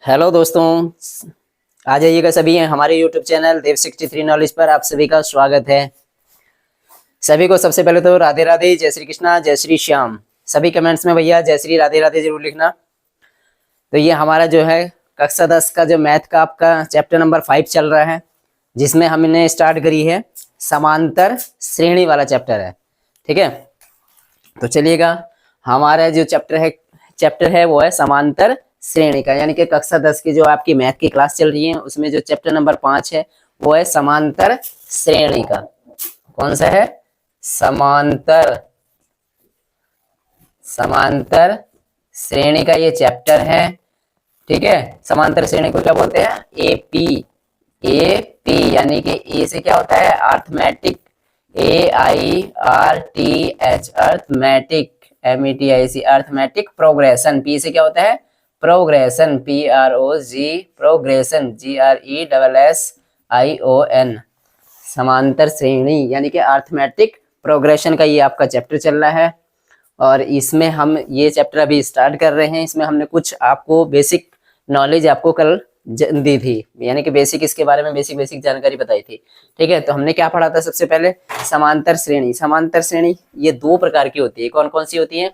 Hello दोस्तों, आ जाइएगा सभी हमारे यूट्यूब चैनल देव 63 नॉलेज पर आप सभी का स्वागत है। सभी को सबसे पहले तो राधे राधे, जय श्री कृष्णा, जय श्री श्याम। सभी कमेंट्स में भैया जय श्री राधे राधे जरूर लिखना। तो ये हमारा जो है कक्षा 10 का जो मैथ का आपका चैप्टर नंबर 5 चल रहा है, जिसमें हमने स्टार्ट करी है समांतर श्रेणी वाला चैप्टर है। ठीक है, तो चलिएगा, हमारा जो चैप्टर है वो है समांतर श्रेणी का, यानी कि कक्षा 10 की जो आपकी मैथ की क्लास चल रही है उसमें जो चैप्टर नंबर 5 है वो है समांतर श्रेणी का। कौन सा है? समांतर श्रेणी का ये चैप्टर है। ठीक है, समांतर श्रेणी को क्या बोलते हैं? एपी यानी कि ए से क्या होता है? Arithmetic, AIRTH arithmetic, METIC arithmetic progression. P से क्या होता है? प्रोग्रेशन, PROG प्रोग्रेशन, GRESSION समांतर श्रेणी यानी कि अर्थमेटिक प्रोग्रेशन का ये आपका चैप्टर चल रहा है। और इसमें हम ये चैप्टर अभी स्टार्ट कर रहे हैं। इसमें हमने कुछ आपको बेसिक नॉलेज आपको कल दी थी, यानी कि बेसिक इसके बारे में बेसिक जानकारी बताई थी। ठीक है, तो हमने क्या पढ़ा था? सबसे पहले समांतर श्रेणी। समांतर श्रेणी ये दो प्रकार की होती है। कौन कौन सी होती है?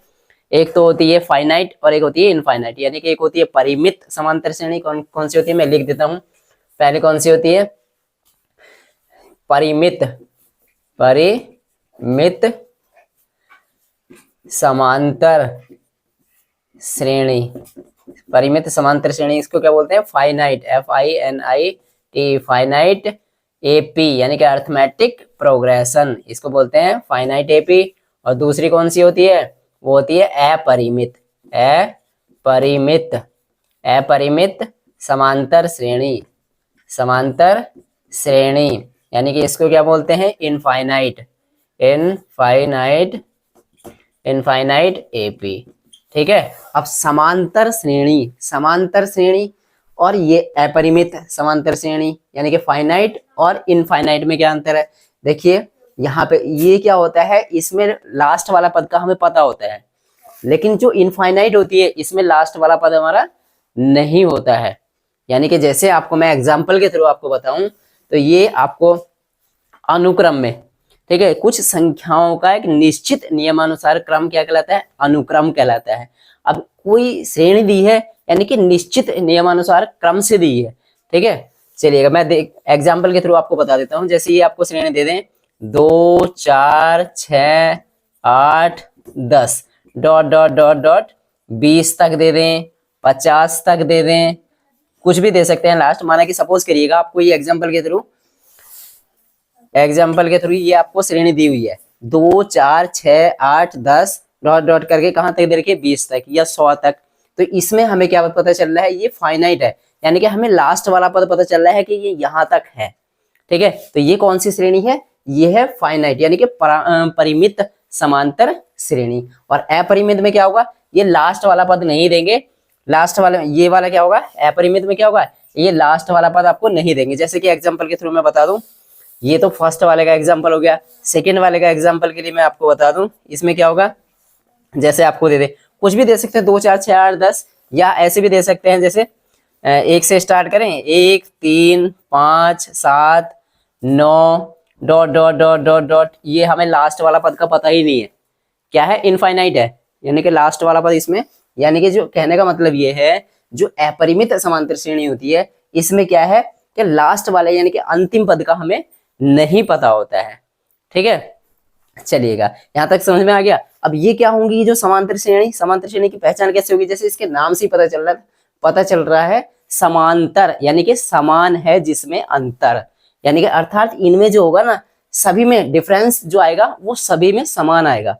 एक तो होती है फाइनाइट और एक होती है इनफाइनाइट, यानी कि एक होती है परिमित समांतर श्रेणी। कौन कौन सी होती है? मैं लिख देता हूं। पहले कौन सी होती है? परिमित समांतर श्रेणी। परिमित समांतर श्रेणी इसको क्या बोलते हैं? फाइनाइट, FINIT फाइनाइट AP यानी कि अर्थमेटिक प्रोग्रेशन, इसको बोलते हैं फाइनाइट AP। और दूसरी कौन सी होती है? वो होती है अपरिमित समांतर श्रेणी। समांतर श्रेणी यानी कि इसको क्या बोलते हैं? Infinite AP। ठीक है, अब समांतर श्रेणी और ये अपरिमित समांतर श्रेणी यानी कि फाइनाइट और इनफाइनाइट में क्या अंतर है? देखिए यहाँ पे ये क्या होता है, इसमें लास्ट वाला पद का हमें पता होता है, लेकिन जो इनफाइनाइट होती है इसमें लास्ट वाला पद हमारा नहीं होता है। यानी कि जैसे आपको मैं एग्जाम्पल के थ्रू आपको बताऊं तो ये आपको अनुक्रम में, ठीक है, कुछ संख्याओं का एक निश्चित नियमानुसार क्रम क्या कहलाता है? अनुक्रम कहलाता है। अब कोई श्रेणी दी है यानी कि निश्चित नियमानुसार क्रम से दी है। ठीक है, चलिएगा मैं एग्जाम्पल के थ्रू आपको बता देता हूं। जैसे ये आपको श्रेणी दे दें 2 4 6 8 10 डॉट डॉट डॉट डॉट 20 तक दे दें, 50 तक दे दें, कुछ भी दे सकते हैं लास्ट। माना कि सपोज करिएगा आपको ये एग्जाम्पल के थ्रू ये आपको श्रेणी दी हुई है 2 4 6 8 10 डॉट डॉट करके कहां तक दे रखिए? 20 तक या 100 तक। तो इसमें हमें क्या पता चल रहा है? ये फाइनाइट है, यानी कि हमें लास्ट वाला पद पता चल रहा है कि ये यहां तक है। ठीक है, तो ये कौन सी श्रेणी है? ये है फाइनाइट यानी कि परिमित समांतर श्रेणी। और अपरिमित में क्या होगा? ये लास्ट वाला पद नहीं देंगे। लास्ट वाला ये वाला क्या होगा? अपरिमित में क्या होगा? ये लास्ट वाला पद आपको नहीं देंगे। जैसे कि एग्जाम्पल के थ्रू मैं बता दूं, ये तो फर्स्ट वाले का एग्जाम्पल हो गया। सेकेंड वाले का एग्जाम्पल के लिए मैं आपको बता दूं, इसमें क्या होगा? जैसे आपको दे दे, कुछ भी दे सकते हैं 2 4 6 8 10, या ऐसे भी दे सकते हैं। जैसे एक से स्टार्ट करें 1 3 5 7 9 dot dot dot dot dot. ये हमें लास्ट वाला पद का पता ही नहीं है, क्या है? इनफाइनाइट है, यानी कि लास्ट वाला पद इसमें, यानी कि जो कहने का मतलब ये है, जो अपरिमित समांतर श्रेणी होती है इसमें क्या है कि लास्ट वाले यानी कि अंतिम पद का हमें नहीं पता होता है। ठीक है, चलिएगा यहां तक समझ में आ गया। अब ये क्या होंगी? जो समांतर श्रेणी की पहचान कैसे होगी? जैसे इसके नाम से ही पता चल रहा है समांतर, यानी कि समान है जिसमें अंतर, यानी कि अर्थात इनमें जो होगा ना, सभी में डिफरेंस जो आएगा वो सभी में समान आएगा।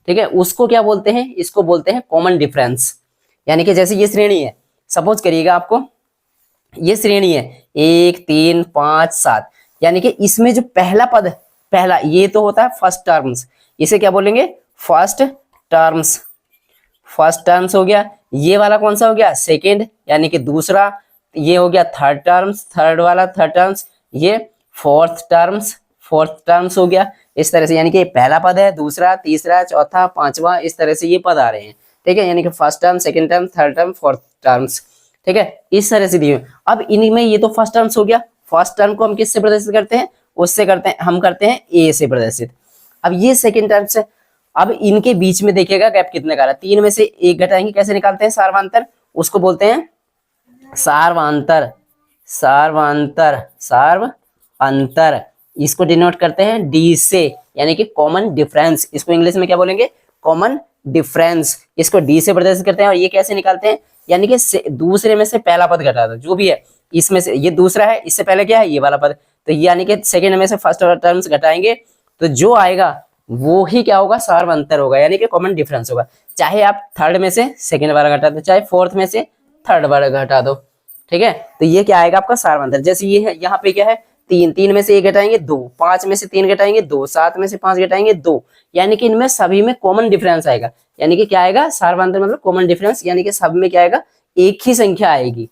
ठीक है, उसको क्या बोलते हैं? इसको बोलते हैं कॉमन डिफरेंस। यानी कि जैसे ये श्रेणी है, सपोज करिएगा आपको ये श्रेणी है 1 3 5 7, यानी कि इसमें जो पहला ये तो होता है फर्स्ट टर्म्स, इसे क्या बोलेंगे? फर्स्ट टर्म्स हो गया। ये वाला कौन सा हो गया? सेकेंड, यानी कि दूसरा। ये हो गया थर्ड टर्म्स। ये फोर्थ टर्म्स हो गया। इस तरह से, यानी कि पहला पद है, दूसरा, तीसरा, चौथा, पांचवा, इस तरह से ये पद आ रहे हैं। ठीक है, यानी कि first term, second term, third term, fourth terms. ठीक है, इस तरह से दिए हुए। अब इनमें ये तो फर्स्ट टर्म्स हो गया, फर्स्ट टर्म को हम किससे प्रदर्शित करते हैं, उससे करते हैं, हम करते हैं ए से प्रदर्शित। अब ये सेकंड टर्म्स है। अब इनके बीच में देखिएगा गैप कितने का रहा, 3 में से 1 घटाएंगे, कैसे निकालते हैं सार्वंतर, उसको बोलते हैं सार्वंतर, सार्वंतर, सार्वंतर, इसको डिनोट करते हैं डी से, यानी कि कॉमन डिफरेंस, इसको इंग्लिश में क्या बोलेंगे, कॉमन डिफरेंस, इसको डी से प्रदर्शित करते हैं। और ये कैसे निकालते हैं, यानी कि दूसरे में से पहला पद घटा दो, जो भी है इसमें से, ये दूसरा है, इससे पहले क्या है ये वाला पद, तो यानी कि सेकंड में से फर्स्ट ऑर्डर टर्म्स घटाएंगे तो जो आएगा वो ही क्या होगा, सार्वंतर होगा, यानी कि कॉमन डिफरेंस होगा। चाहे आप थर्ड में से सेकंड वाला घटा दो, चाहे फोर्थ में से थर्ड वाला घटा दो, ठीक है, तो ये क्या आएगा आपका सार्वंतर। जैसे ये है, यहाँ पे क्या है, 3, 3 में से 1 घटाएंगे 2, 5 में से 3 घटाएंगे 2, 7 में से 5 घटाएंगे 2, यानी कि इनमें सभी में कॉमन डिफरेंस आएगा, यानी कि क्या आएगा सार्वंतर मतलब कॉमन डिफरेंस, यानी कि सब में क्या आएगा, एक ही संख्या आएगी,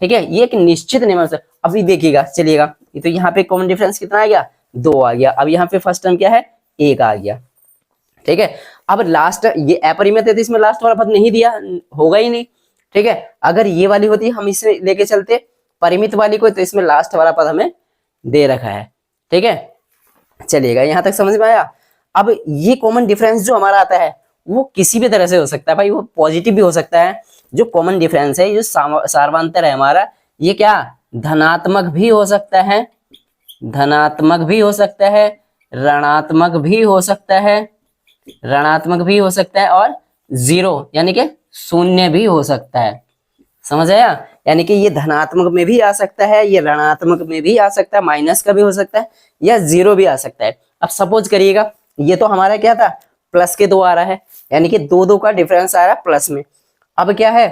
ठीक है, ये एक निश्चित नियम से। अभी देखिएगा चलिएगा, ये तो यहाँ पे कॉमन डिफरेंस कितना आ गया, 2 आ गया। अब यहाँ पे फर्स्ट टर्म क्या है, 1 आ गया, ठीक है। अब लास्ट ये अपरिमित है तो इसमें लास्ट वाला पद नहीं दिया, होगा ही नहीं, ठीक है। अगर ये वाली होती हम इसे लेके चलते परिमित वाली को, तो इसमें लास्ट वाला पद हमें दे रखा है, ठीक है। चलिएगा यहां तक समझ में आया। अब ये कॉमन डिफरेंस जो हमारा आता है वो किसी भी तरह से हो सकता है भाई, वो पॉजिटिव भी हो सकता है। जो कॉमन डिफरेंस है, जो सार्वंतर है हमारा, ये क्या धनात्मक भी हो सकता है, धनात्मक भी हो सकता है, ऋणात्मक भी हो सकता है, ऋणात्मक भी हो सकता है, और 0 यानी कि शून्य भी हो सकता है, समझ आया। यानी कि ये धनात्मक में भी आ सकता है, ये ऋणात्मक में भी आ सकता है, माइनस का भी हो सकता है, या 0 भी आ सकता है। अब सपोज करिएगा ये तो हमारा क्या था, प्लस के 2 आ रहा है, यानी कि 2 का डिफरेंस आ रहा है प्लस में। अब क्या है,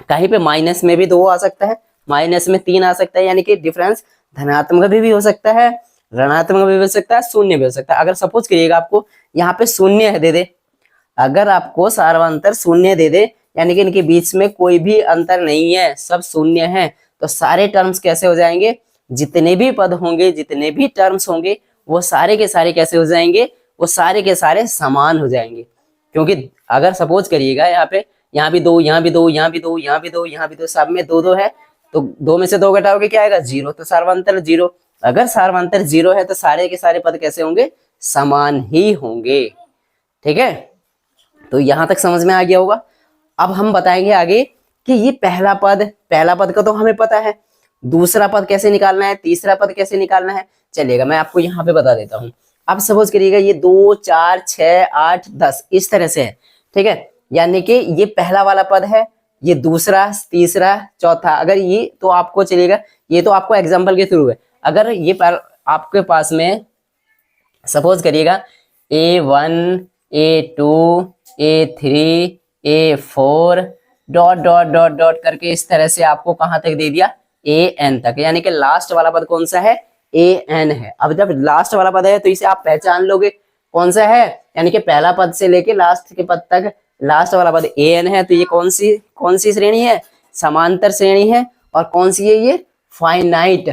कहीं पे माइनस में भी 2 आ सकता है, माइनस में 3 आ सकता है, यानी कि डिफरेंस धनात्मक भी हो सकता है, ऋणात्मक भी हो सकता है, शून्य भी हो सकता है। अगर सपोज करिएगा आपको यहाँ पे शून्य है दे दे, अगर आपको सार्वंतर शून्य दे दे, यानी कि इनके बीच में कोई भी अंतर नहीं है, सब शून्य है, तो सारे टर्म्स कैसे हो जाएंगे, जितने भी पद होंगे, जितने भी टर्म्स होंगे, वो सारे के सारे कैसे हो जाएंगे, वो सारे के सारे समान हो जाएंगे। क्योंकि अगर सपोज करिएगा यहाँ पे, यहाँ भी 2, यहाँ भी 2, यहाँ भी 2, यहाँ भी 2, यहाँ भी 2, सब में 2 है, तो 2 में से 2 घटाओगे क्या आएगा, 0, तो सार्वंतर 0। अगर सार्वंतर 0 है तो सारे के सारे पद कैसे होंगे, समान ही होंगे, ठीक है। तो यहां तक समझ में आ गया होगा। अब हम बताएंगे आगे कि ये पहला पद का तो हमें पता है, दूसरा पद कैसे निकालना है, तीसरा पद कैसे निकालना है, चलिएगा मैं आपको यहाँ पे बता देता हूँ। अब सपोज करिएगा ये 2, 4, 6, 8, 10 इस तरह से है, ठीक है, यानी कि ये पहला वाला पद है, ये दूसरा, तीसरा, चौथा। अगर ये तो आपको चलिएगा, ये तो आपको एग्जाम्पल के थ्रू है। अगर ये आपके पास में सपोज करिएगा A1, A2, A3, A4 dot dot dot dot करके इस तरह से आपको कहां तक दे दिया, AN तक, यानी कि लास्ट वाला पद कौन सा है, AN है। अब जब लास्ट वाला पद है तो इसे आप पहचान लोगे कौन सा है, यानी कि पहला पद से लेके लास्ट के पद तक लास्ट वाला पद AN है, तो ये कौन सी श्रेणी है, समांतर श्रेणी है। और कौन सी है ये, फाइनाइट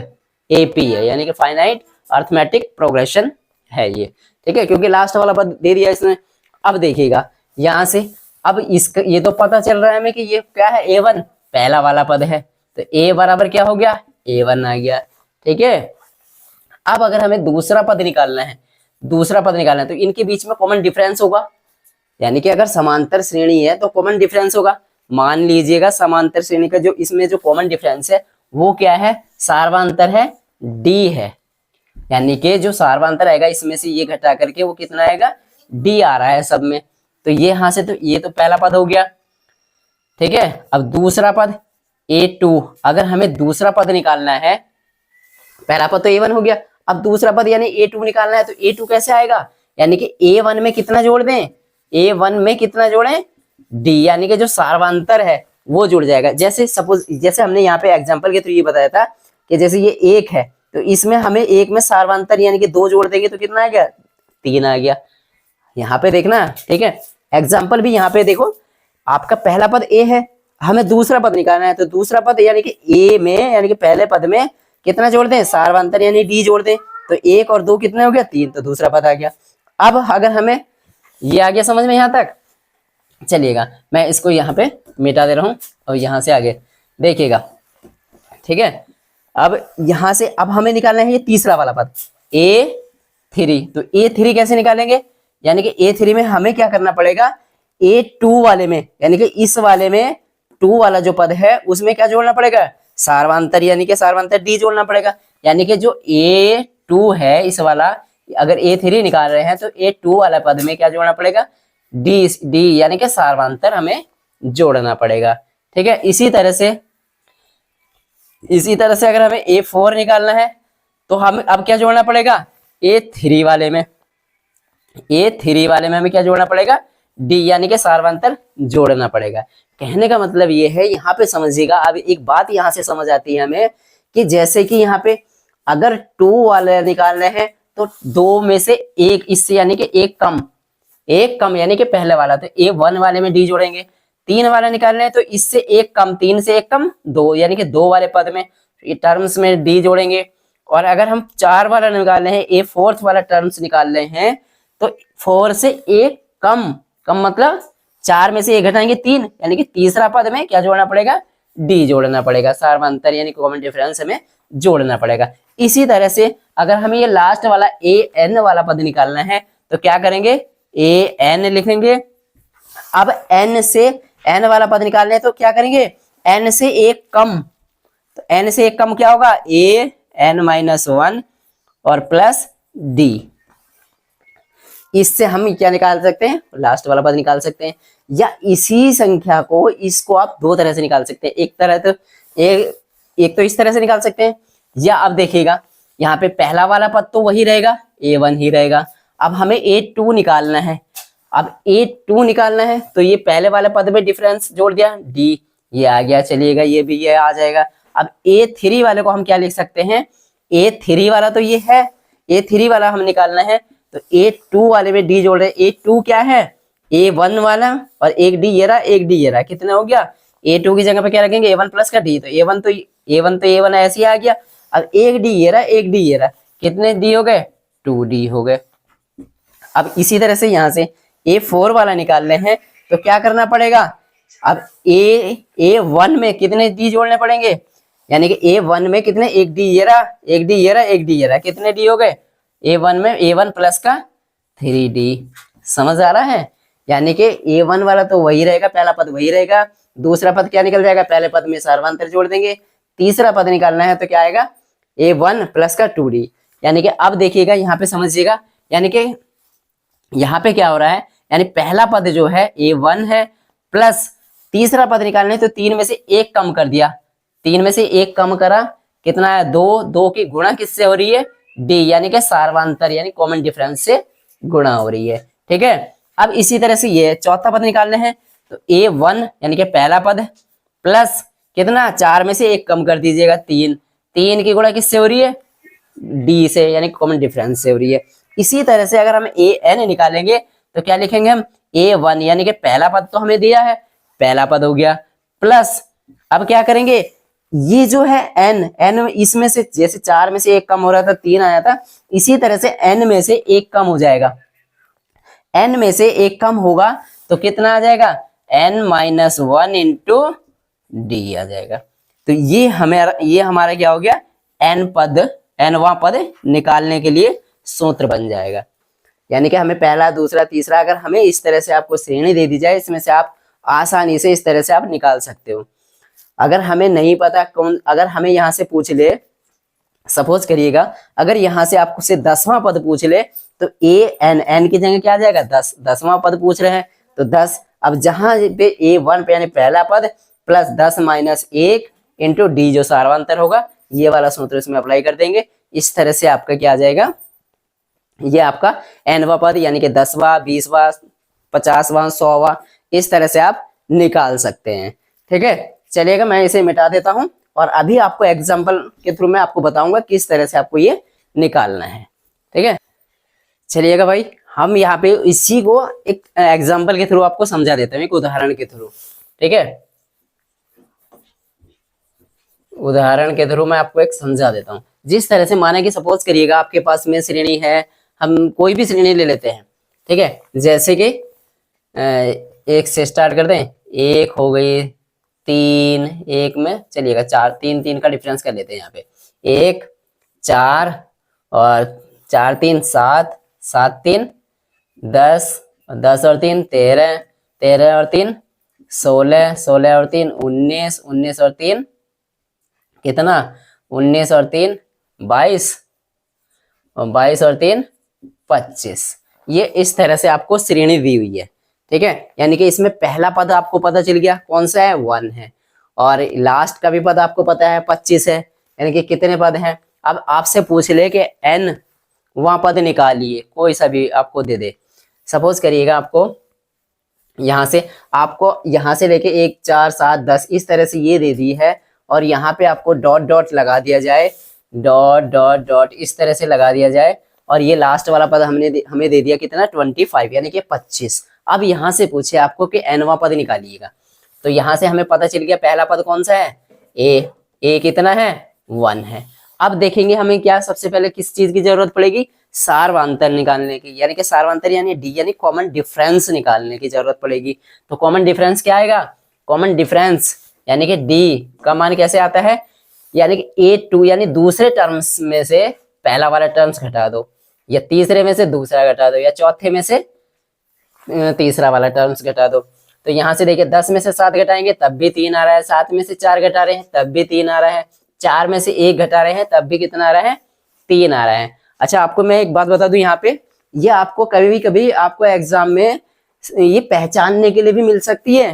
AP है, यानी कि फाइनाइट अर्थमेटिक प्रोग्रेशन है ये, ठीक है, क्योंकि लास्ट वाला पद दे दिया इसने। अब देखिएगा यहां से, अब इसका ये तो पता चल रहा है हमें कि ये क्या है, A1 पहला वाला पद है, तो A बराबर क्या हो गया, A1 आ गया, ठीक है। अब अगर हमें दूसरा पद निकालना है, तो इनके बीच में कॉमन डिफरेंस होगा, यानी कि अगर समांतर श्रेणी है तो कॉमन डिफरेंस होगा। मान लीजिएगा समांतर श्रेणी का जो इसमें जो कॉमन डिफरेंस है वो क्या है, सार्वंतर है, D है, यानी कि जो सार्वंतर आएगा इसमें से ये घटा करके वो कितना आएगा, D आ रहा है सब में। तो ये यहां से, तो ये तो पहला पद हो गया, ठीक है। अब दूसरा पद A2, अगर हमें दूसरा पद निकालना है, पहला पद तो A1 हो गया, अब दूसरा पद यानी A2 निकालना है, तो A2 कैसे आएगा, यानी कि A1 में कितना जोड़ दें, A1 में कितना जोड़ें, D, यानी कि जो सार्वंतर है वो जुड़ जाएगा। जैसे सपोज, जैसे हमने यहाँ पे एग्जांपल के थ्रू ये बताया था कि जैसे ये 1 है, तो इसमें हमें 1 में सार्वंतर यानी कि 2 जोड़ देंगे तो कितना आ गया, 3 आ गया। यहाँ पे देखना, ठीक है, एग्जाम्पल भी यहाँ पे देखो, आपका पहला पद A है, हमें दूसरा पद निकालना है, तो दूसरा पद यानी कि A में, यानी कि पहले पद में कितना जोड़ दें, सार्वंतर यानी D जोड़ दें, तो 1 और 2 कितने हो गया, 3, तो दूसरा पद आ गया। अब अगर हमें ये आ गया समझ में यहाँ तक, चलिएगा मैं इसको यहाँ पे मिटा दे रहा हूँ और यहाँ से आगे देखिएगा, ठीक है। अब यहां से अब हमें निकालना है ये तीसरा वाला पद A3। तो A3 कैसे निकालेंगे, यानी कि A3 में हमें क्या करना पड़ेगा, A2 वाले में, यानी कि इस वाले में 2 वाला जो पद है उसमें क्या जोड़ना पड़ेगा, सार्वंतर, यानी कि सार्वंतर D जोड़ना पड़ेगा। यानी कि जो A2 है इस वाला, अगर A3 निकाल रहे हैं तो A2 वाला पद में क्या जोड़ना पड़ेगा, D यानी कि सार्वंतर हमें जोड़ना पड़ेगा, ठीक है। इसी तरह से अगर हमें A4 निकालना है तो हमें अब क्या जोड़ना पड़ेगा, A3 वाले में, A3 वाले में हमें क्या जोड़ना पड़ेगा, D यानी कि सार्वंतर जोड़ना पड़ेगा। कहने का मतलब ये है, यहाँ पे समझिएगा। अब एक बात यहाँ से समझ आती है हमें कि जैसे कि यहाँ पे अगर 2 वाले निकालने हैं तो 2 में से एक इससे यानी कि एक कम यानी कि पहले वाला, तो A1 वाले में D जोड़ेंगे। 3 वाला निकालना है तो इससे एक कम, 3 से एक कम 2 यानी कि 2 वाले पद में टर्म्स में D जोड़ेंगे। और अगर हम 4 वाला निकालने हैं, A4 वाला टर्म्स निकाल रहे हैं तो 4 से एक कम मतलब 4 में से एक घटाएंगे 3, यानी कि तीसरा पद में क्या जोड़ना पड़ेगा, D जोड़ना पड़ेगा, सार्वंतर यानी कॉमन डिफरेंस हमें जोड़ना पड़ेगा। इसी तरह से अगर हमें ये लास्ट वाला AN वाला पद निकालना है तो क्या करेंगे, AN लिखेंगे। अब N से N वाला पद निकालना है तो क्या करेंगे, N से एक कम, तो N से एक कम क्या होगा, AN-1 और प्लस D। इससे हम क्या निकाल सकते हैं, लास्ट वाला पद निकाल सकते हैं। या इसी संख्या को, इसको आप दो तरह से निकाल सकते हैं। एक तो इस तरह से निकाल सकते हैं, या अब देखिएगा यहाँ पे पहला वाला पद तो वही रहेगा, A1 ही रहेगा। अब हमें A2 निकालना है। अब A2 निकालना है तो ये पहले वाले पद में डिफरेंस जोड़ दिया, D ये आ गया, चलिएगा ये भी ये आ जाएगा। अब A3 वाले को हम क्या लिख सकते हैं, A3 वाला तो ये है, A3 वाला हम निकालना है तो A2 वाले में D जोड़ रहे हैं। A2 क्या है, A1 वाला, और एक D ये रहा, एक D ये रहा, कितना हो गया, A2 की जगह पे क्या रखेंगे, A1 प्लस का D, तो A1 ऐसे ही आ गया। अब एक D ये रहा, एक D ये रहा, कितने D हो गए, 2D हो गए। अब इसी तरह से यहाँ से A4 वाला निकालने हैं तो क्या करना पड़ेगा, अब A1 में कितने D जोड़ने पड़ेंगे, यानी कि A1 में कितने, एक D ये रहा, एक D ये रहा, एक D ये रहा, कितने D हो गए, A1 में A1 प्लस का 3D। समझ आ रहा है, यानी कि A1 वाला तो वही रहेगा, पहला पद वही रहेगा, दूसरा पद क्या निकल जाएगा, पहले पद में सार्वंतर जोड़ देंगे, तीसरा पद निकालना है तो क्या आएगा, A1 प्लस का 2D। यानी कि अब देखिएगा यहाँ पे समझिएगा, यानी कि यहाँ पे क्या हो रहा है, यानी पहला पद जो है A1 है, प्लस तीसरा पद निकालना है तो 3 में से एक कम कर दिया, 3 में से एक कम करा, कितना है, 2, 2 की गुणा किससे हो रही है, D यानी कि सार्वंतर यानी कॉमन डिफरेंस से गुणा हो रही है, ठीक है। अब इसी तरह से ये चौथा पद निकालने हैं तो A1 यानी कि पहला पद प्लस कितना, 4 में से एक कम कर दीजिएगा, 3 की गुणा किससे हो रही है, D से यानी कॉमन डिफरेंस से हो रही है। इसी तरह से अगर हम AN निकालेंगे तो क्या लिखेंगे हम, A1 यानी कि पहला पद तो हमें दिया है, पहला पद हो गया, प्लस अब क्या करेंगे, ये जो है n इसमें से जैसे 4 में से एक कम हो रहा था, 3 आया था, इसी तरह से n में से एक कम हो जाएगा, n में से एक कम होगा तो कितना आ जाएगा, n-1 इंटू D आ जाएगा। तो ये हमारा क्या हो गया, nवां पद निकालने के लिए सूत्र बन जाएगा। यानी कि हमें पहला, दूसरा, तीसरा, अगर हमें इस तरह से आपको श्रेणी दे दी जाए, इसमें से आप आसानी से इस तरह से आप निकाल सकते हो। अगर हमें नहीं पता अगर हमें यहाँ से पूछ ले, सपोज करिएगा अगर यहाँ से आपको से 10वां पद पूछ ले तो n की जगह क्या आ जाएगा, 10वां पद पूछ रहे हैं तो 10। अब जहां पे A1 पे यानी पहला पद प्लस 10 माइनस 1 इंटू D जो सार्वंतर होगा, ये वाला सूत्र इसमें अप्लाई कर देंगे। इस तरह से आपका क्या आ जाएगा, ये आपका nवां पद यानी कि 10वां, 20वां, 50वां, 100वां, इस तरह से आप निकाल सकते हैं, ठीक है। चलिएगा मैं इसे मिटा देता हूं और अभी आपको एग्जांपल के थ्रू मैं आपको बताऊंगा किस तरह से आपको ये निकालना है, ठीक है। चलिएगा भाई, हम यहाँ पे इसी को एक एग्जांपल के थ्रू आपको समझा देते हैं, एक उदाहरण के थ्रू, ठीक है। उदाहरण के थ्रू मैं आपको एक समझा देता हूँ। जिस तरह से माने कि सपोज करिएगा आपके पास में श्रेणी है, हम कोई भी श्रेणी ले लेते हैं, ठीक है। जैसे कि एक से स्टार्ट कर दें, 1 हो गई, 3 1 में चलिएगा 4, 3 3 का डिफरेंस कर लेते हैं यहाँ पे 1 4 और 4 3 7 7 3 10 10 और 3 13 13 और 3 16 16 और 3 19 19 और 3 कितना 19 और 3 22 और 22 और 3 25। ये इस तरह से आपको श्रेणी दी हुई है। ठीक है, यानी कि इसमें पहला पद आपको पता चल गया कौन सा है 1 है, और लास्ट का भी पद आपको पता है 25 है, यानी कि कितने पद हैं। अब आपसे पूछ ले कि n वहां पद निकालिए, कोई सा भी आपको दे दे। सपोज करिएगा आपको यहाँ से लेके 1 4 7 10 इस तरह से ये दे दी है, और यहाँ पे आपको डॉट डॉट लगा दिया जाए, डॉट डॉट डॉट इस तरह से लगा दिया जाए, और ये लास्ट वाला पद हमें दे दिया कितना 25 यानी कि 25। अब यहाँ से पूछे आपको कि nवां पद निकालिएगा, तो यहाँ से हमें पता चल गया पहला पद कौन सा है a कितना है 1 है। अब देखेंगे हमें क्या सबसे पहले किस चीज की जरूरत पड़ेगी, सार्वधातुक निकालने की, यानी कि सार्वधातुक यानी डी यानी कॉमन डिफरेंस निकालने की जरूरत पड़ेगी। तो कॉमन डिफरेंस क्या आएगा, कॉमन डिफरेंस यानी कि डी का मान कैसे आता है, यानी कि a2 यानी दूसरे टर्म्स में से पहला वाला टर्म्स घटा दो, या तीसरे में से दूसरा घटा दो, या चौथे में से तीसरा वाला टर्म्स घटा दो। तो यहाँ से देखिए 10 में से 7 घटाएंगे तब भी 3 आ रहा है, 7 में से 4 घटा रहे हैं तब भी 3 आ रहा है, 4 में से 1 घटा रहे हैं तब भी कितना आ रहा है 3 आ रहा है। अच्छा, आपको मैं एक बात बता दूं यहाँ पे, ये आपको कभी आपको एग्जाम में ये पहचानने के लिए भी मिल सकती है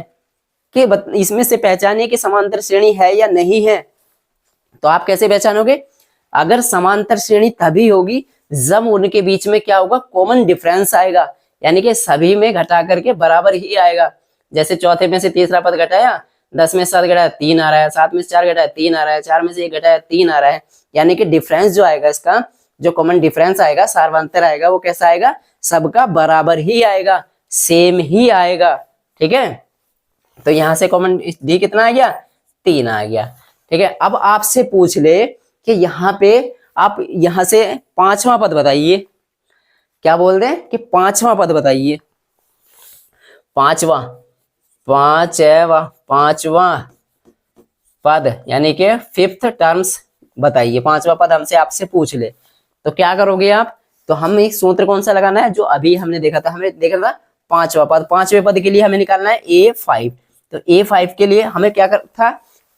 कि इसमें से पहचानिए कि समांतर श्रेणी है या नहीं है। तो आप कैसे पहचानोगे, अगर समांतर श्रेणी तभी होगी जब उनके बीच में क्या होगा, कॉमन डिफरेंस आएगा, यानी कि सभी में घटा करके बराबर ही आएगा। जैसे चौथे में से तीसरा पद घटाया, 10 में से 7 घटाया 3 आ रहा है, 7 में से 4 घटाया 3 आ रहा है, 4 में से 1 घटाया 3 आ रहा है, यानी कि डिफरेंस जो आएगा, इसका जो कॉमन डिफरेंस आएगा, सार्वंतर आएगा, वो कैसा आएगा, सबका बराबर ही आएगा, सेम ही आएगा। ठीक है, तो यहाँ से कॉमन डी कितना आ गया 3 आ गया। ठीक है, अब आपसे पूछ ले कि यहाँ पे आप यहाँ से 5वां पद बताइए, क्या बोल रहे हैं कि 5वां पद बताइए, पांचवा पद यानी कि 5th टर्म्स बताइए, 5वां पद हमसे आपसे पूछ ले तो क्या करोगे आप, तो हम एक सूत्र कौन सा लगाना है, जो अभी हमने देखा था, हमें देखा था 5वां पद, 5वें पद के लिए हमें निकालना है A5। तो A5 के लिए हमें क्या करना था,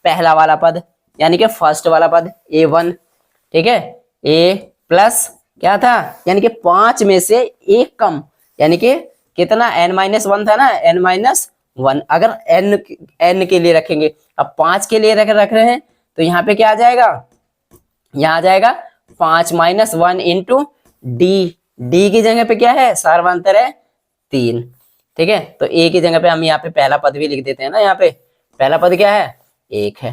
पहला वाला पद यानी कि फर्स्ट वाला पद A1। ठीक है, A प्लस क्या था, यानी कि 5 में से 1 कम, यानी कि कितना n-1 था ना, n-1। अगर n के लिए रखेंगे, अब 5 के लिए रख रहे हैं, तो यहाँ पे क्या आ जाएगा, यहाँ आ जाएगा 5 - 1 इंटू डी, डी की जगह पे क्या है, सार्वंतर है 3। ठीक है, तो a की जगह पे हम यहाँ पे पहला पद भी लिख देते हैं ना, यहाँ पे पहला पद क्या है 1 है,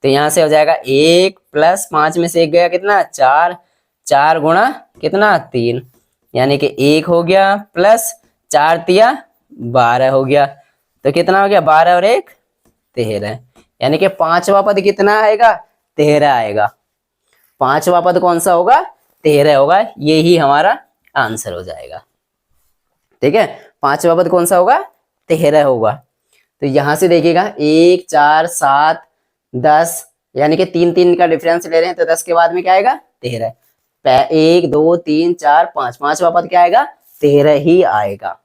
तो यहाँ से हो जाएगा 1 प्लस 5 में से 1 गया कितना 4, 4 गुणा कितना 3, यानी कि 1 हो गया प्लस 4 तिया 12 हो गया, तो कितना हो गया 12 और 1 13, यानी कि 5वां पद कितना आएगा 13 आएगा। 5वां पद कौन सा होगा 13 होगा, यही हमारा आंसर हो जाएगा। ठीक है, 5वां पद कौन सा होगा 13 होगा। तो यहां से देखिएगा 1 4 7 10, यानी कि 3 3 का डिफरेंस ले रहे हैं, तो 10 के बाद में क्या आएगा 13, 1 2 3 4 5, 5वां पद क्या आएगा 13 ही आएगा।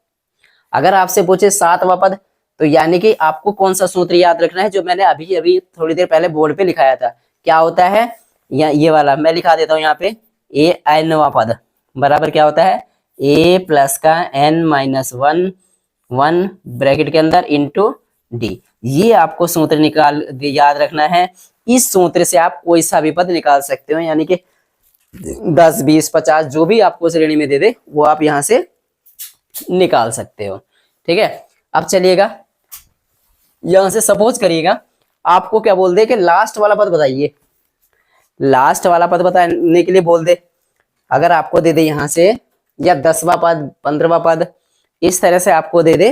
अगर आपसे पूछे 7वां पद, तो यानी कि आपको कौन सा सूत्र याद रखना है, जो मैंने अभी थोड़ी देर पहले बोर्ड पे लिखाया था, क्या होता है, या ये वाला मैं लिखा देता हूँ यहाँ पे, n वां पद बराबर क्या होता है, a प्लस का n-1 ब्रैकेट के अंदर इंटू डी। ये आपको सूत्र याद रखना है। इस सूत्र से आप कोई सा भी पद निकाल सकते हो, यानी कि 10 20 50 जो भी आपको श्रेणी में दे दे वो आप यहाँ से निकाल सकते हो। ठीक है, अब चलिएगा यहां से सपोज करिएगा आपको क्या बोल दे कि लास्ट वाला पद बताइए, लास्ट वाला पद बताने के लिए बोल दे, अगर आपको दे दे यहाँ से, या 10वां पद 15वां पद इस तरह से आपको दे दे,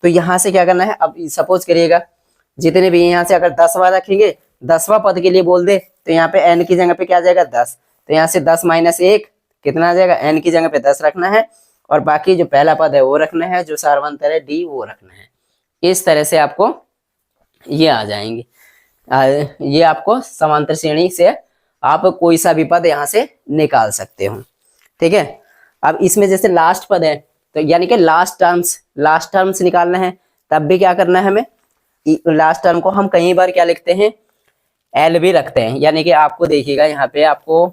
तो यहाँ से क्या करना है, अब सपोज करिएगा जितने भी यहाँ से अगर 10वां रखेंगे, 10वां पद के लिए बोल दे, तो यहाँ पे n की जगह पे क्या आ जाएगा 10, तो यहाँ से 10 - 1 कितना आ जाएगा, n की जगह पे 10 रखना है, और बाकी जो पहला पद है वो रखना है, जो सार्वंतर है d वो रखना है। इस तरह से आपको ये आ जाएंगे। ये आपको समांतर श्रेणी से आप कोई सा भी पद यहाँ से निकाल सकते हो। ठीक है, अब इसमें जैसे लास्ट पद है तो यानी कि लास्ट टर्म्स निकालना है, तब भी क्या करना है हमें, लास्ट टर्म को हम कई बार क्या लिखते हैं, एल भी रखते हैं। यानी कि आपको देखिएगा यहाँ पे आपको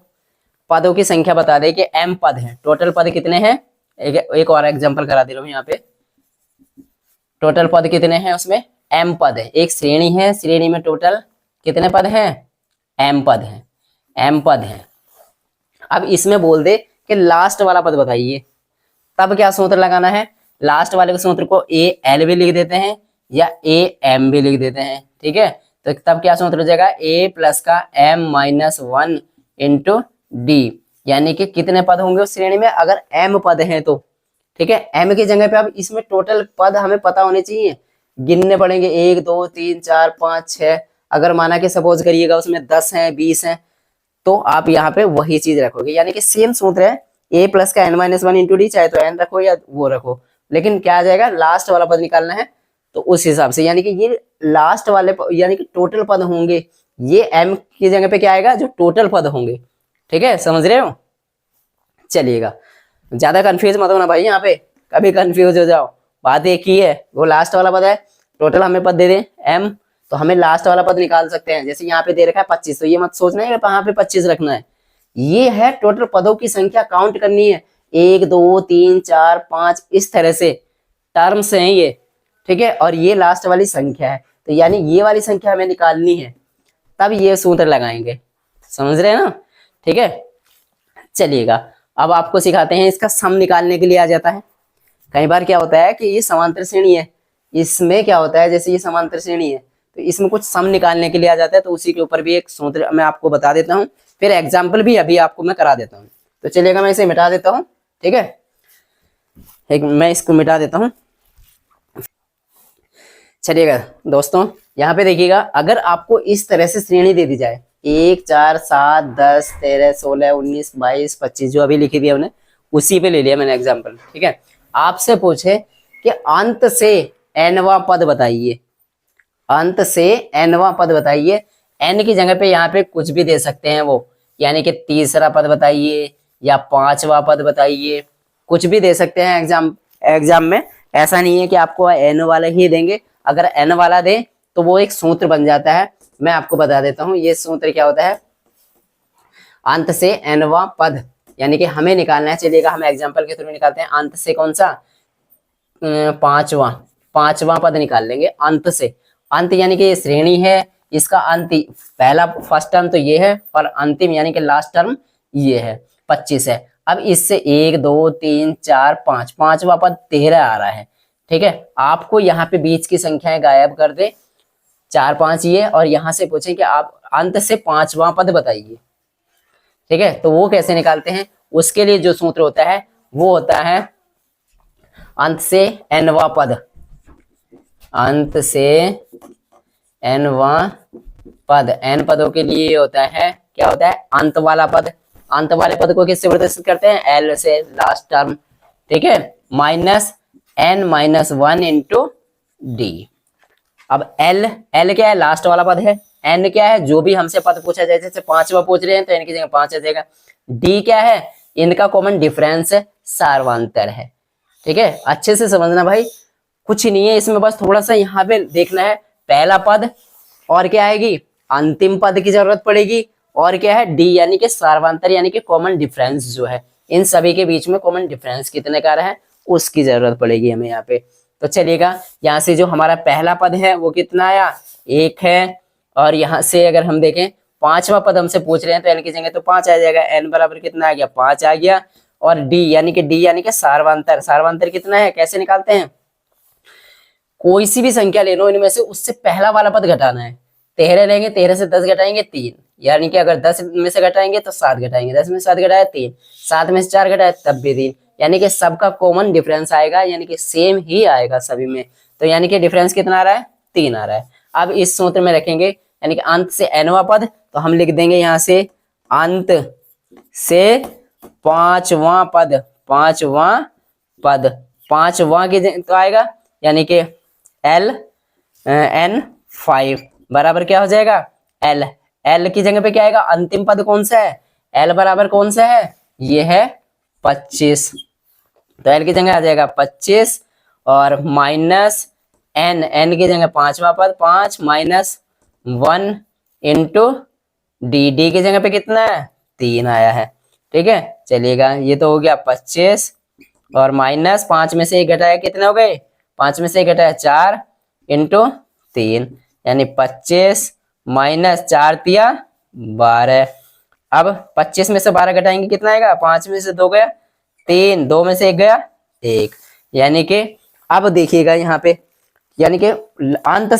पदों की संख्या बता दे कि एम पद है, टोटल पद कितने हैं, एक और एग्जांपल करा दे रहा हूँ यहाँ पे। टोटल पद कितने हैं, उसमें एम पद है, एक श्रेणी है, श्रेणी में टोटल कितने पद हैं, एम पद है, एम पद है। अब इसमें बोल दे कि लास्ट वाला पद बताइए, तब क्या सूत्र लगाना है, लास्ट वाले के सूत्र को ए एल भी लिख देते हैं या ए एम भी लिख देते हैं। ठीक है, तो तब क्या सूत्र हो जाएगा, ए प्लस का M minus one into D, यानी कि कितने पद होंगे उस श्रेणी में, अगर एम पद हैं तो। ठीक है, एम की जगह पे अब इसमें टोटल पद हमें पता होने चाहिए, गिनने पड़ेंगे 1 2 3 4 5 6। अगर माना कि सपोज करिएगा उसमें 10 हैं 20 हैं, तो आप यहाँ पे वही चीज रखोगे, यानी कि सेम सूत्र है, ए प्लस का N minus one into D, चाहे तो एन रखो या वो रखो, लेकिन क्या आ जाएगा, लास्ट वाला पद निकालना है। तो उस हिसाब से यानी कि ये लास्ट वाले यानी कि टोटल पद होंगे, ये एम की जगह पे क्या आएगा, जो टोटल पद होंगे। ठीक है, समझ रहे हो, चलिएगा, ज्यादा कंफ्यूज मत होना भाई, यहाँ पे कभी कंफ्यूज हो जाओ, बात एक ही है, वो लास्ट वाला पद है, टोटल हमें पद दे दें एम, तो हमें लास्ट वाला पद निकाल सकते हैं। जैसे यहाँ पे दे रखा है 25, तो ये मत सोचना है यहाँ पे 25 रखना है, ये है टोटल पदों की संख्या काउंट करनी है, 1 2 3 4 5 इस तरह से टर्म्स हैं ये। ठीक है, और ये लास्ट वाली संख्या है, तो यानी ये वाली संख्या हमें निकालनी है, तब ये सूत्र लगाएंगे, समझ रहे हैं ना। ठीक है, चलिएगा, अब आपको सिखाते हैं इसका सम निकालने के लिए आ जाता है। कई बार क्या होता है कि ये समांतर श्रेणी है, इसमें क्या होता है, जैसे ये समांतर श्रेणी है तो इसमें कुछ सम निकालने के लिए आ जाता है, तो उसी के ऊपर भी एक सूत्र मैं आपको बता देता हूँ, फिर एग्जाम्पल भी अभी आपको मैं करा देता हूँ। तो चलिएगा, मैं इसे मिटा देता हूँ। ठीक है, मैं इसको मिटा देता हूँ। चलिएगा दोस्तों, यहाँ पे देखिएगा, अगर आपको इस तरह से श्रेणी दे दी जाए 1 4 7 10 13 16 19 22 25, जो अभी लिखी थी हमने उसी पे ले लिया मैंने एग्जाम्पल। ठीक है, आपसे पूछे कि अंत से एनवा पद बताइए, अंत से एनवा पद बताइए, एन की जगह पे यहाँ पे कुछ भी दे सकते हैं वो, यानी कि तीसरा पद बताइए या पांचवा पद बताइए, कुछ भी दे सकते हैं एग्जाम में। ऐसा नहीं है कि आपको एन वाला ही देंगे, अगर एन वाला दे तो वो एक सूत्र बन जाता है। मैं आपको बता देता हूँ ये सूत्र क्या होता है, अंत से एनवा पद, यानी कि हमें निकालना है। चलिएगा, हम एग्जाम्पल के थ्रू निकालते हैं, अंत से कौन सा, पांचवा पद निकाल लेंगे अंत से। अंत यानी कि ये श्रेणी है, इसका अंत पहला फर्स्ट टर्म तो ये है और अंतिम यानी कि लास्ट टर्म ये है, 25 है। अब इससे 1 2 3 4 5, पांचवा पद 13 आ रहा है। ठीक है, आपको यहाँ पे बीच की संख्याएं गायब कर दे, 4 5 ये, और यहाँ से पूछें कि आप अंत से पांचवा पद बताइए। ठीक है, तो वो कैसे निकालते हैं, उसके लिए जो सूत्र होता है वो होता है अंत से एनवा पद, अंत से एनवा पद, एन पदों के लिए होता है, क्या होता है, अंत वाला पद। अंत वाले पद को किससे प्रदर्शित करते हैं, एल से, लास्ट टर्म। ठीक है, minus N minus one into D. अब एल, एल क्या है, लास्ट वाला पद है, एन क्या है, जो भी हमसे पद पूछा जाए, जैसे पांचवा पूछ रहे हैं तो एन की जगह 5 आ जाएगा। डी क्या है, इनका कॉमन डिफरेंस है, सार्वंतर है। ठीक है, अच्छे से समझना भाई, कुछ नहीं है इसमें, बस थोड़ा सा यहाँ पे देखना है, पहला पद और क्या आएगी, अंतिम पद की जरूरत पड़ेगी, और क्या है, डी यानी कि सार्वंतर यानी कि कॉमन डिफरेंस जो है, इन सभी के बीच में कॉमन डिफरेंस कितने का है उसकी जरूरत पड़ेगी हमें यहाँ पे। तो चलिएगा, यहाँ से जो हमारा पहला पद है वो कितना आया, 1 है, और यहाँ से अगर हम देखें पांचवा पद हमसे पूछ रहे हैं तो एन की जगह तो 5 आ जाएगा, एन बराबर कितना आ गया, 5 आ गया। और डी यानी कि सार्वंतर, सार्वंतर कितना है, कैसे निकालते हैं, कोई सी भी संख्या ले लो इनमें से, उससे पहला वाला पद घटाना है। 13 लेंगे, 13 से 10 घटाएंगे 3, यानी कि अगर 10 में से घटाएंगे तो 7 घटाएंगे, 10 में से 7 घटाए 3, 7 में से 4 घटाए तब भी 3, यानी कि सबका कॉमन डिफरेंस आएगा, यानी कि सेम ही आएगा सभी में। तो यानी कि डिफरेंस कितना आ रहा है, 3 आ रहा है। अब इस सूत्र में रखेंगे, यानी कि अंत से एनवा पद, तो हम लिख देंगे यहाँ से अंत से पांचवा पद, पांचवा पद, पांचवा की तो आएगा, यानी कि एल एन 5 बराबर क्या हो जाएगा एल। एल की जगह पे क्या आएगा, अंतिम पद कौन सा है, एल बराबर कौन सा है, ये है 25। तो एल की जगह आ जाएगा 25 और माइनस एन, एन की जगह पांचवा पद 5 माइनस 1 इंटू डी, डी की जगह पे कितना है 3 आया है। ठीक है, चलिएगा ये तो हो गया 25 और माइनस 5 में से 1 घटाया कितने हो गए, 5 में से 1 घटाया 4 इंटू 3 यानी 25 माइनस 4 तिया 12। अब 25 में से 12 घटाएंगे कितना आएगा, 5 में से 2 गया 3, 2 में से 1 गया 1, यानी कि अब देखिएगा यहाँ पे, यानी कि अंत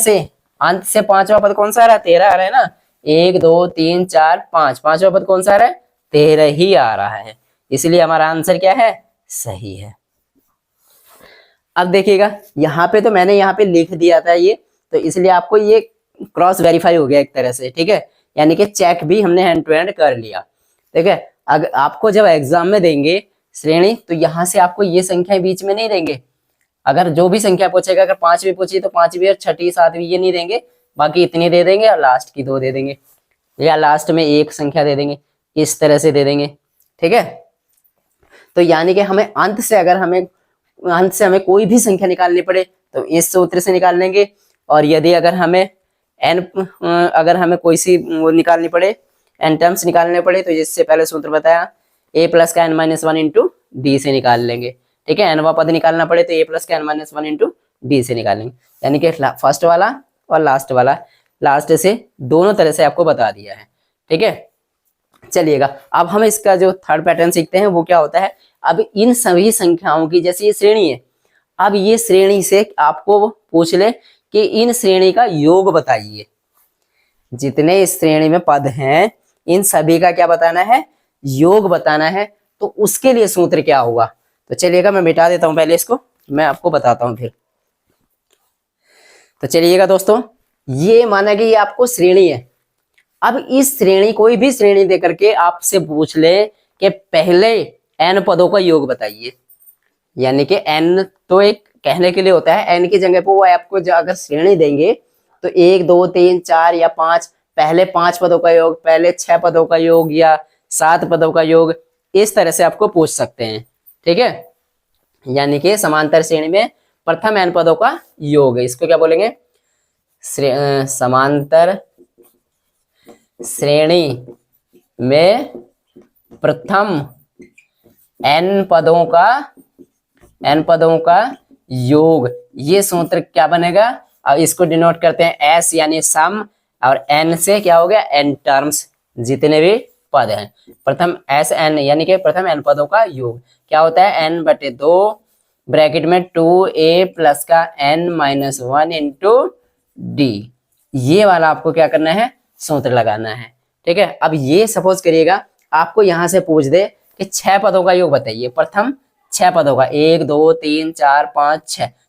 से पांचवा पद कौन सा आ रहा है, 13 आ रहा है ना, 1 2 3 4 5, पांचवा पद कौन सा आ रहा है, 13 ही आ रहा है, इसलिए हमारा आंसर क्या है, सही है। अब देखिएगा यहाँ पे तो मैंने यहाँ पे लिख दिया था ये, तो इसलिए आपको ये क्रॉस वेरीफाई हो गया एक तरह से। ठीक है, यानी कि चेक भी हमने हैंड टू हैंड कर लिया। ठीक है, अगर आपको जब एग्जाम में देंगे श्रेणी, तो यहाँ से आपको ये संख्या बीच में नहीं देंगे। अगर जो भी संख्या पूछेगा, अगर 5 भी पूछी तो 5वीं और 6ठी 7वीं ये नहीं देंगे, बाकी इतनी दे देंगे और लास्ट की 2 दे देंगे, या लास्ट में एक संख्या दे देंगे, इस तरह से दे देंगे। ठीक है, तो यानी कि हमें अंत से हमें कोई भी संख्या निकालनी पड़े तो इस सूत्र से निकाल लेंगे, और यदि अगर हमें कोई सी वो निकालनी पड़े, एन टर्म्स निकालने पड़े, तो जिससे पहले सूत्र बताया a प्लस का n-1 इंटू डी से निकाल लेंगे। ठीक है, nवा पद निकालना पड़े तो a प्लस का n-1 इंटू डी से निकालेंगे, यानी कि फर्स्ट वाला और लास्ट वाला, लास्ट से दोनों तरह से आपको बता दिया है। ठीक है, चलिएगा अब हम इसका जो थर्ड पैटर्न सीखते हैं वो क्या होता है। अब इन सभी संख्याओं की जैसे ये श्रेणी है, अब ये श्रेणी से आपको पूछ ले कि इन श्रेणी का योग बताइए। जितने इस श्रेणी में पद हैं इन सभी का क्या बताना है, योग बताना है, तो उसके लिए सूत्र क्या होगा। तो चलिएगा मैं मिटा देता हूं पहले इसको, मैं आपको बताता हूं फिर। तो चलिएगा दोस्तों, ये माना कि ये आपको श्रेणी है। अब इस श्रेणी, कोई भी श्रेणी देकर के आपसे पूछ ले कि पहले n पदों का योग बताइए, यानी कि n तो एक कहने के लिए होता है, n की जगह पे वो आपको अगर श्रेणी देंगे तो 1 2 3 4 या 5, पहले 5 पदों का योग, पहले 6 पदों का योग या 7 पदों का योग, इस तरह से आपको पूछ सकते हैं। ठीक है, यानी कि समांतर श्रेणी में प्रथम n पदों का योग है, इसको क्या बोलेंगे, समांतर श्रेणी में प्रथम n पदों का योग, ये सूत्र क्या बनेगा। अब इसको डिनोट करते हैं s यानी सम, और n से क्या हो गया, n टर्म्स, जितने भी पद हैं, प्रथम n यानी कि प्रथम n पदों का योग क्या होता है, n/2 ब्रैकेट में 2a प्लस का n-1 इंटू डी, ये वाला आपको क्या करना है, सूत्र लगाना है। ठीक है, अब ये सपोज करिएगा आपको यहां से पूछ दे कि 6 पदों का योग बताइए, प्रथम 6 पदों का, 1 2 3 4 5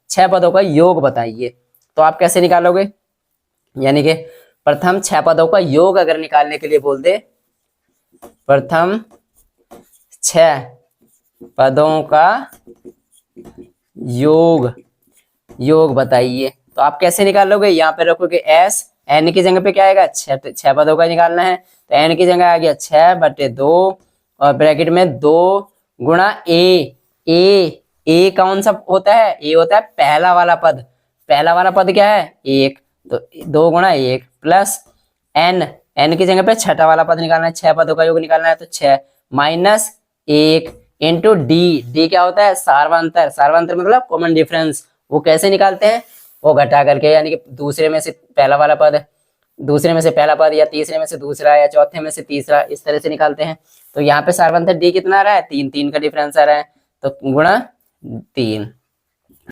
6 पदों का योग बताइए, तो आप कैसे निकालोगे, यानी कि प्रथम 6 पदों का योग अगर निकालने के लिए बोल दे, प्रथम 6 पदों का योग बताइए, तो आप कैसे निकालोगे, यहाँ पे रखोगे s, n की जगह पे क्या आएगा, 6 पदों का निकालना है, तो n की जगह आ गया 6/2 और ब्रैकेट में 2 गुणा a कौन सा होता है, a होता है पहला वाला पद, पहला वाला पद क्या है 1, तो 2 गुणा 1 प्लस n की जगह पे छठा वाला पद निकालना है, 6 पदों का योग निकालना है, तो 6 माइनस 1 इंटू डी क्या होता है, सार्वंतर मतलब कॉमन डिफरेंस, वो कैसे निकालते हैं, वो घटा करके, यानी कि दूसरे में से पहला वाला पद, दूसरे में से पहला पद, या तीसरे में से दूसरा, या चौथे में से तीसरा, इस तरह से निकालते हैं। तो यहाँ पे सार्वंतर डी कितना आ रहा है, 3 का डिफरेंस आ रहा है, तो गुणा 3।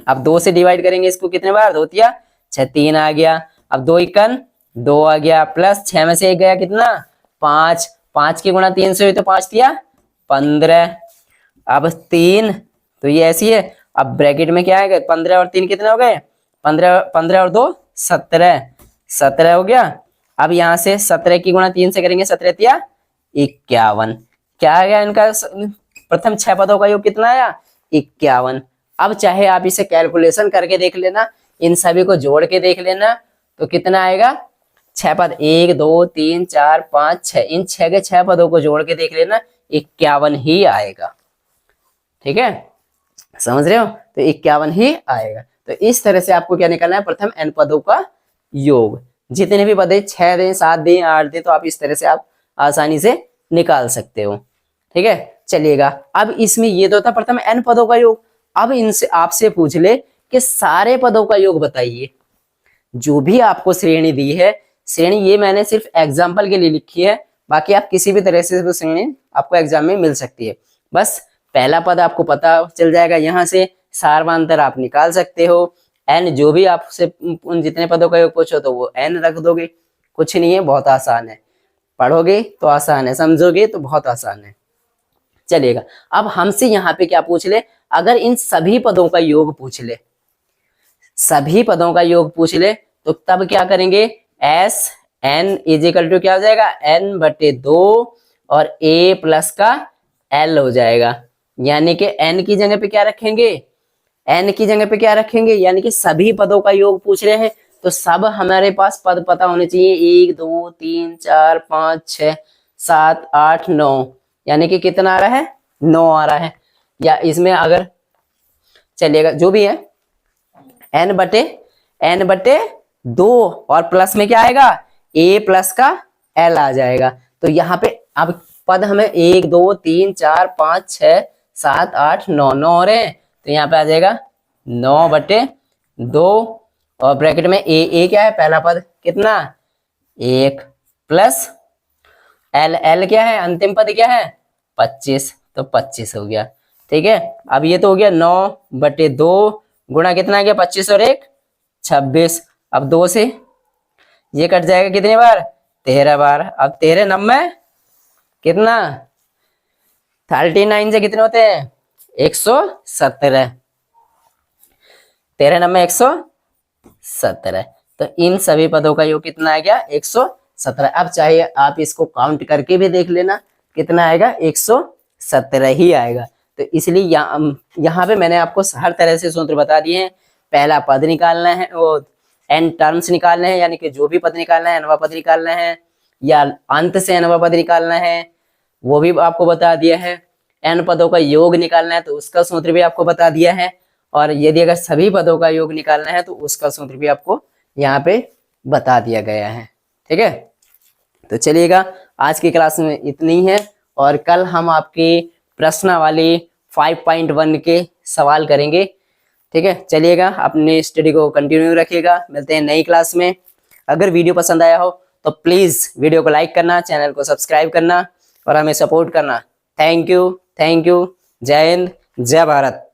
अब 2 से डिवाइड करेंगे इसको कितने बार, 2 तिया 6, 3 आ गया, अब 2 एकन 2 आ गया, प्लस 6 में से 1 गया कितना 5, 5 की गुणा 3 से हुई तो 5 तिया 15, अब 3, तो ये ऐसी है। अब ब्रैकेट में क्या आएगा, 15 और 3 कितने हो गए, 15 और 2 17 हो गया। अब यहाँ से 17 की गुणा 3 से करेंगे, 17 तिया 51, क्या आ गया इनका प्रथम 6 पदों का योग कितना आया 51। अब चाहे आप इसे कैलकुलेशन करके देख लेना, इन सभी को जोड़ के देख लेना, तो कितना आएगा, 6 पद, 1 2 3 4 5 6, इन 6 के 6 पदों को जोड़ के देख लेना, 51 ही आएगा। ठीक है, समझ रहे हो, तो 51 ही आएगा। तो इस तरह से आपको क्या निकालना है, प्रथम n पदों का योग, जितने भी पद है 6 दें 7 दें 8 दें, तो आप इस तरह से आप आसानी से निकाल सकते हो। ठीक है, चलिएगा, अब इसमें ये तो था प्रथम n पदों का योग। अब इनसे आपसे पूछ ले कि सारे पदों का योग बताइए। जो भी आपको श्रेणी दी है, श्रेणी ये मैंने सिर्फ एग्जाम्पल के लिए लिखी है, बाकी आप किसी भी तरह से श्रेणी आपको एग्जाम में मिल सकती है। बस पहला पद आपको पता चल जाएगा, यहाँ से सार्वंतर आप निकाल सकते हो। n जो भी आपसे उन जितने पदों का योग पूछो तो वो n रख दोगे, कुछ नहीं है, बहुत आसान है। पढ़ोगे तो आसान है, समझोगे तो बहुत आसान है। चलिएगा, अब हमसे यहाँ पे क्या पूछ ले, अगर इन सभी पदों का योग पूछ ले, सभी पदों का योग पूछ ले, तो तब क्या करेंगे, एस एन इजिकल टू क्या हो जाएगा, n/2 और a प्लस का l हो जाएगा। यानी कि n की जगह पे क्या रखेंगे, n की जगह पे क्या रखेंगे, यानी कि सभी पदों का योग पूछ रहे हैं, तो सब हमारे पास पद पता होने चाहिए, 1 2 3 4 5 6 7 8 9, यानी कि कितना आ रहा है, 9 आ रहा है। या इसमें अगर चलिएगा जो भी है, n/2 और प्लस में क्या आएगा, a प्लस का l आ जाएगा। तो यहाँ पे अब पद हमें 1 2 3 4 5 6 7 8 9 9 हो रहे हैं, तो यहाँ पे आ जाएगा 9/2 और ब्रैकेट में a क्या है, पहला पद कितना 1 प्लस l क्या है, अंतिम पद क्या है 25, तो 25 हो गया। ठीक है, अब ये तो हो गया 9/2 गुणा कितना आ गया, 25 और 1 26। अब 2 से ये कट जाएगा कितनी बार, 13 बार। अब 13 9 कितना, 39 से कितने होते हैं, 117, 13 9 117। तो इन सभी पदों का योग कितना आ गया, 117। अब चाहे आप इसको काउंट करके भी देख लेना, कितना आएगा, 117 ही आएगा। तो इसलिए यहाँ पे मैंने आपको हर तरह से सूत्र बता दिए हैं। पहला पद निकालना है, वो n टर्म्स निकालने हैं, यानी कि जो भी पद निकालना है, nवां पद निकालना है, या अंत से nवां पद निकालना है, वो भी आपको बता दिया है। n पदों का योग निकालना है तो उसका सूत्र भी आपको बता दिया है, और यदि अगर सभी पदों का योग निकालना है तो उसका सूत्र भी आपको यहाँ पे बता दिया गया है। ठीक है, तो चलिएगा, आज की क्लास में इतनी है, और कल हम आपके प्रश्नावली 5.1 के सवाल करेंगे। ठीक है, चलिएगा, अपने स्टडी को कंटिन्यू रखिएगा। मिलते हैं नई क्लास में। अगर वीडियो पसंद आया हो तो प्लीज़ वीडियो को लाइक करना, चैनल को सब्सक्राइब करना और हमें सपोर्ट करना। थैंक यू, जय हिंद, जय भारत।